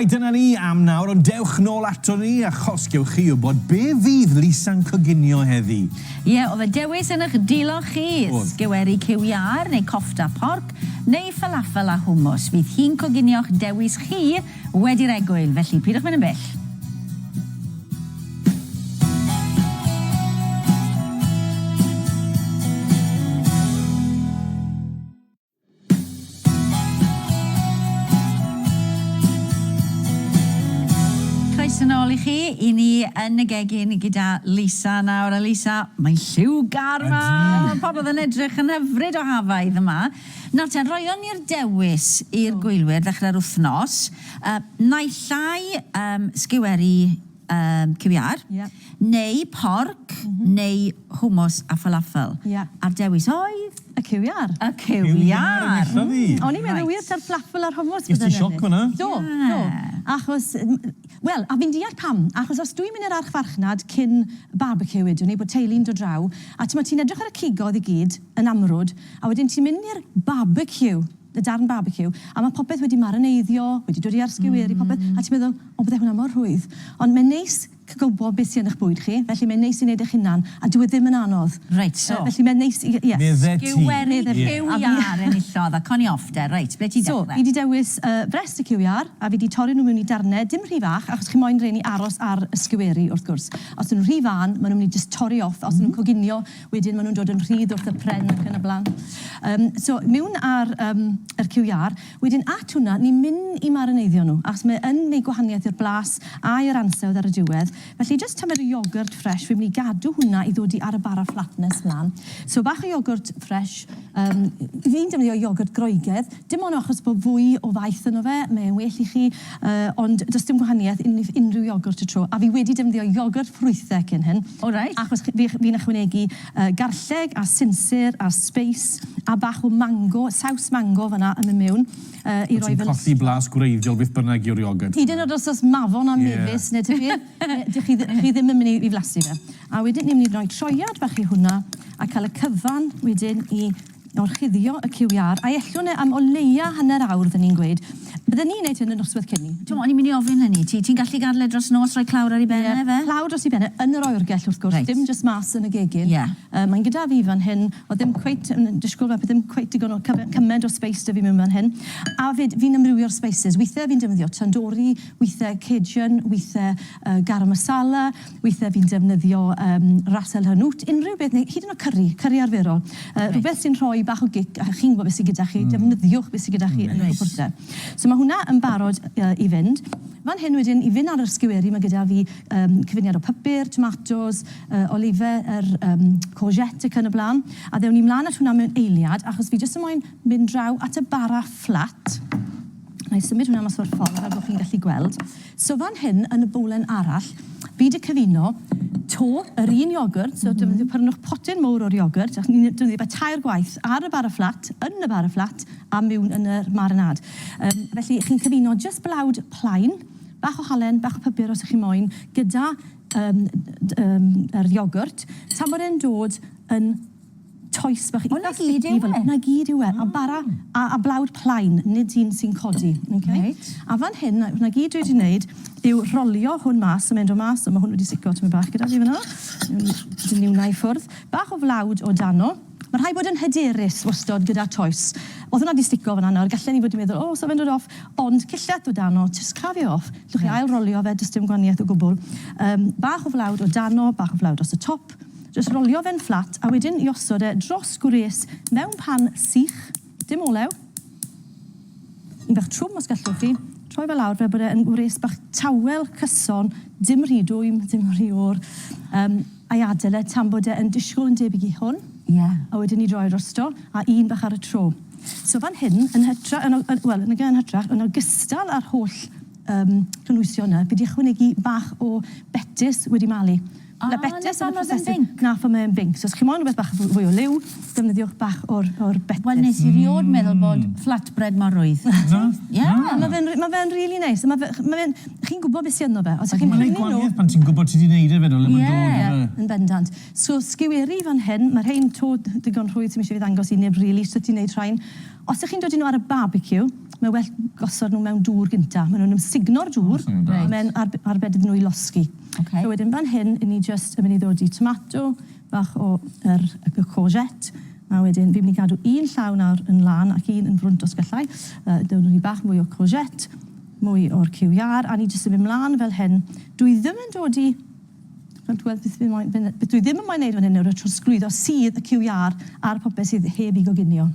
Dyna ni am nawr, ond dewch nôl ato ni achos gewch chi wybod be fydd Lisa'n coginio heddi. Ie, oedd y dewis yn eich dilo chi, sgeweri cywiar neu cofta porc, neu falafel a hummus. Fydd hi'n coginio'ch dewis chi wedi'r egwyl, felly pidwch mynd yn bell. Yn ôl I chi, I ni yn y gegin gyda Lisa nawr. A Lisa, mae'n lliw gar ma. Pobl yn edrych yn hyfryd o hafaidd yma. Nawr ten, roion ni'r dewis i'r gwylwyr ddechrau'r wythnos. Naill ai sgiweri cywiar, neu porc, neu hummus a falafel. A'r dewis oedd? Y cywiar. Y cywiar. O'n i'n meddwl wir ta'r falafel a'r hummus. Ys ti sioc fyna? Do. Achos, wel, a fi'n deall pam. Achos os dwi'n mynd i'r archfarchnad cyn barbecue wedyn ni, bod teulu'n dod draw, a ti'n edrych ar y cigodd I gyd yn amrwd, a wedyn ti'n mynd i'r barbecue, y darn barbecue, a mae popeth wedi marineiddio, wedi dod I arsgyweri, popeth, a ti'n meddwl, o, bydde hwnna mor rhwydd. Ond mae'n neis gwybod beth sy'n eich bwyd chi, felly mae'n neis I wneud eich hunan, a dwi ddim yn anodd. Reit, so. Felly mae'n neis, Sgiweri cywiar yn illodd, a coni offder, reit, ble ti dechrau? So, fi wedi dewis brest y cywiar, a fi wedi torri nhw mewn I darnau, dim rhy fach, achos chi moyn rhaid I aros ar ysgyweri, wrth gwrs. Os ydyn nhw'n rhy fan, maen nhw'n mynd I just torri off, os ydyn nhw'n coginio, wedyn maen nhw'n dod yn rhydd wrth y pren ac yn y blaen. So, mewn ar yr cywiar, wedyn at hwnna, ni'n mynd I marineiddio nhw, achos mae yn neud gwahaniaeth i'r blas a i'r ansawdd ar y diwedd. Felly, just tymer y iogurt fresh, fi'n mynd I gadw hwnna I ddod I ar y bara flatness mlaen. So, bach o iogurt fresh, fi'n defnyddio iogurt groegedd, dim ond achos bod fwy o faith yno fe, mae'n well I chi, ond does dim gwahaniaeth unrhyw iogurt y tro. A fi wedi defnyddio iogurt ffrwythau cyn hyn. Achos fi'n ychwanegu garlleg a sinsir a speis a bach o mango, saws mango fyna yn mynd mewn. Ti'n colli blas gwreiddiol beth bynnag yw'r iogurt? Hyd yn oed os mafon a mefus, neu chi ddim yn mynd I flasu fe. A wedyn ni'n mynd I roi troiad bach I hwnna a cael y cyfan wedyn I orchuddio y cywiar. A ellwn am o leia hanner awr, fydden ni'n gweud. Bydden ni'n neud hyn yn noswaith cyn ni. O'n i'n mynd I ofyn hynny. Ti'n gallu gadle dros nos rhoi clawr ar I benne fe? Clawr dros I benne, yn yr oergell wrth gwrs, dim just mas yn y gegin. Mae'n gyda fi fan hyn, o ddim cweit, disgwyl fe, ddim cweit digon o cymed o space dy fi mewn fan hyn. A fi'n ymrywio'r spices. Weithiau fi'n defnyddio tandoori, weithiau Cajun, weithiau garam masala, weithiau fi'n defnyddio rasel hynwt, unrhyw beth, neu hyd yn o curry arferol. Rhywbeth sy'n rhoi bach o gic, a chi'n gwybod beth sy'n gyda chi, defnyddiwch beth sy'n gyda chi yn y cwpwrte. So mae hwnna yn barod I fynd. Fan hyn wedyn, I fynd ar yr sgiweri, mae gyda fi cyfuniad o pypur, tomatos, olifau, courgette ac yn y blaen. A ddewn ni mlaen at hwnna mewn eiliad, achos fi jyst yn moyn mynd draw at y bara fflat. Na I symud hwnna mas o'r ffordd, fel bod chi'n gallu gweld. So fan hyn, yn y bowlen arall, fi dy cyfuno yr un iogurt, so prynwch potyn mowr o'r iogurt, ac ni'n defnyddio tair gwaith ar y bara fflat, yn y bara fflat, a mewn yn y marinad. Felly, chi'n cyfuno just blawd plaen, bach o halen, bach o pypur os ych chi moyn, gyda yr iogurt, tan bod e'n dod yn toes bach. Na gyd yw e? Na gyd yw e. A blawd plaen, nid un sy'n codi. A fan hyn, na gyd dwi wedi wneud, yw rolio hwn mas, a mynd o mas, a mae hwn wedi sico tyma bach gyda fi fyna. Dyn ni'n I ffwrdd. Bach o flawd o dano. Mae rhai bod yn hyderus wastod gyda toes. Oedd hwnna wedi stico fan nawr, gallen ni fod yn meddwl, so fe'n dod off, ond cilleth o dano, just cafio off. Llwch chi ail rolio fe, dys dim gwaniaeth o gwbl. Bach o flawd o dano, bach o flawd os y top. Just rolio fe'n fflat, a wedyn I osod e dros gwres mewn pan sych, dim olew. Un bach trwm os gallwch chi. Troi fe lawr fe bod e'n gwres bach tawel, cyson, dim rhy dwym, dim rhy o'r. A'i adael e tan bod e'n disgwyl yn debyg I hwn. A wedyn ni droi drosto, a un bach ar y tro. So fan hyn, yn hytrach, yn ogystal â'r holl cynwysion yna, bydd I ychwanegu bach o betis wedi malu. Betis yn y prosesu. Na, fa mae'n binc. So, os chi moyn rhywbeth bach fwy o liw, defnyddiwch bach o'r betis. Wel, nes I riod meddwl bod flatbread mor rwydd. Mae fe'n really nice. Chi'n gwybod beth sy'n yno fe. Mae'n neud gwaniaeth pan ti'n gwybod ti wedi neud e Yn bendant. So, sgiweri fan hyn, mae'r rhain to digon rhwydd sy'n eisiau fi ddangos I neb really, so ti'n neud rhain. Os ydych chi'n dod I nhw ar y barbecue, mae well gosod nhw mewn dŵr gynta. Mae nhw'n ymsugno'r dŵr, mae'n arbedydd nhw I losgi. So wedyn fan hyn, i ni just yn mynd I ddod I tomato, bach o y courgette, a wedyn fi'n mynd I gadw un llaw nawr yn lan ac un yn frwnt os gallai. Dewch ni bach mwy o courgette, mwy o'r ciwiar, a ni jyst yn mynd mlaen fel hyn. Dwi ddim yn dod I... Dwi ddim yn moyn neud fan hyn nawr, trosglwyddo sydd y ciwiar a'r popeth sydd heb I goginio.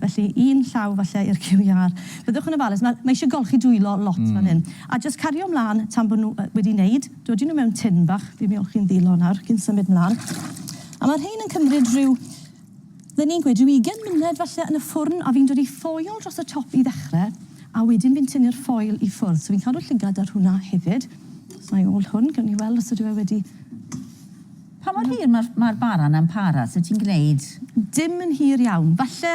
Felly, un llaw falle i'r ciwiar. Byddwch yn ofalus, mae eisiau golchi dwylo lot fan hyn. A jyst cario mlaen tan bod nhw wedi wneud. Dod nhw mewn tin bach, fi'n mi olchi'n ddilo nawr, cyn symud mlaen. A mae'r rhain yn cymryd rhyw... Dyn ni'n gweud, rhyw 20 munud falle yn y ffwrn, a fi'n dod I ffoil dros y top I ddechrau, a wedyn fi'n tynnu'r ffoil I ffwrdd. So fi'n cadw llygad ar hwnna hefyd. So I ôl hwn, gan ni weld os ydw I wedi... Pa mor hir mae'r baran yn para, so ti'n gwneud? Dim yn hir iawn. Falle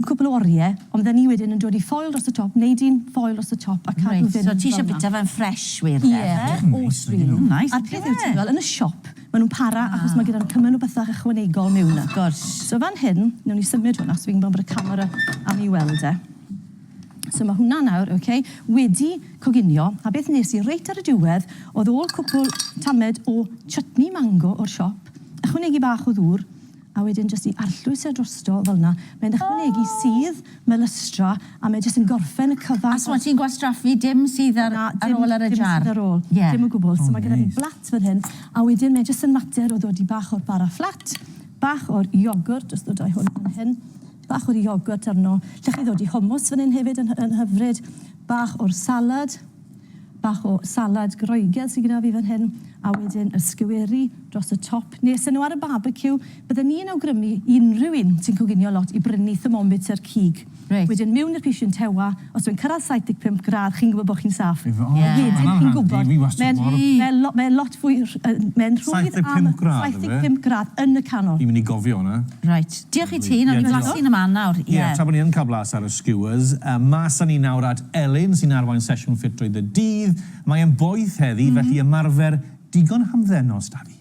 cwbl o oriau, ond dyn ni wedyn yn dod I ffoil dros y top, neud un ffoil dros y top a cadw fynd. So ti eisiau bita fe'n ffresh wir? Os rili. A'r peth yw ti'n fel, yn y siop, maen nhw'n para achos mae gyda nhw cymaint o bethau ychwanegol mewn. So fan hyn, nawn ni symud hwnna, so fi'n gwybod bod y camera am I weld e. So mae hwnna nawr, wedi coginio, a beth nes I reit ar y diwedd, oedd ôl cwpl tamed o chutney mango o'r siop, ychwanegu bach o ddŵr, a wedyn jyst I arllwys e drosto fel yna. Mae'n ychwanegu sydd, melystra, a mae jyst yn gorffen y cyfan. A so ti'n gwastraffu dim sydd ar ôl ar y jar? Dim sydd ar ôl, dim o gwbl. So mae gyda ni blat fan hyn, a wedyn mae jyst yn mater o ddod I bach o'r bara fflat, bach o'r iogwrt, jyst ddod o'i hwn fan hyn, bach o'r iogwrt arno. Llech chi ddod I hummus fan hyn hefyd yn hyfryd. Bach o'r salad. Bach o salad groegedd sydd gyda fi fan hyn. A wedyn y sgiweri dros y top. Nes nhw ar y barbecue. Byddwn ni'n awgrymu unrhyw un sy'n coginio lot I brynu thermometer cig. Wedyn mewn i'r pisiwn tewa, os dwi'n cyrraedd 75 gradd, chi'n gwybod bod chi'n saff. Wedyn chi'n gwybod. Mae'n lot fwy... Mae'n rhwydd am 75 gradd yn y canol. Fi'n mynd I gofio hwnna. Diolch I ti, nawr ni'n glasu'n y man nawr. Tra bod ni yn cael blas ar y Sgiwers, mas ni nawr at Elin sy'n arwain sesiwn ffitrwydd y dydd. Mae'n boeth heddi, felly ymarfer digon hamddenos da fi.